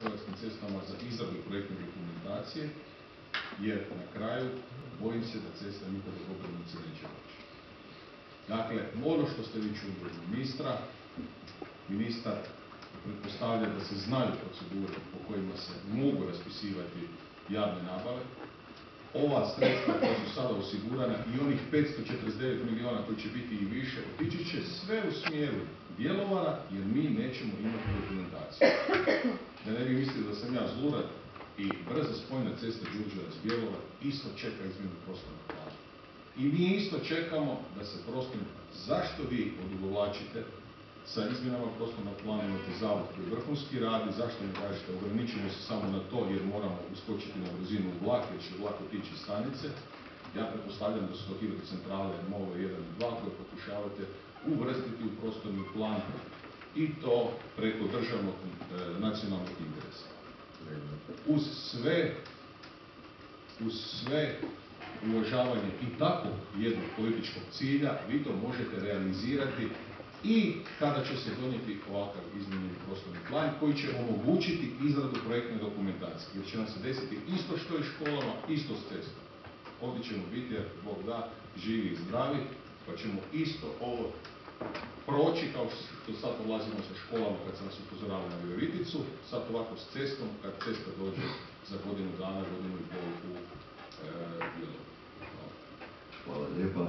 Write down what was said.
Hrvatskim cestama za izradu projektne dokumentacije, jer na kraju bojim se da cesta nikada do Koprivnice neće doći. Dakle, ono što ste vi čuli od ministar pretpostavlja da se znaju procedure po kojima se mogu raspisivati javne nabave. Ova sredstva koja su sada osigurana i onih 549 milijuna koji će biti i više, otići će sve u smjeru Bjelovara, jer mi nećemo imati dokumentaciju. Da ne bi mislili da sam ja zlurad, i brza spojna cesta Đurđevac-Bjelovar isto čeka izmjenu prostornog plana. I mi isto čekamo da se prostorni... Zašto vi odugovlačite sa izmjenama prostornog plana, imate zavod koji vrhunski radi, zašto ne kažete ograničimo se samo na to jer moramo uskočiti na brzinu u vlak, jer će vlak otići iz stanice. Ja pretpostavljam da su to hidrocentrale MOVE 1 i 2 koje pokušavate uvrstiti u prostorni plan i to preko državnog nacionalnog interesa. Uz sve uvažavanje i tako jednog političkog cilja, vi to možete realizirati i kada će se donijeti ovakav izmijenjeni prostorni plan koji će omogućiti izradu projektne dokumentacije. Jer će nam se desiti isto što i školama, isto s cestom. Ovdje ćemo biti, jer Bog da, živi i zdravi, pa ćemo isto ovo proći kao što sad odlazimo sa školama kad sam nas upozoravao na Viroviticu, sad ovako s cestom, kad cesta dođe za godinu dana, godinu i pol u Bjelovar. Hvala lijepa.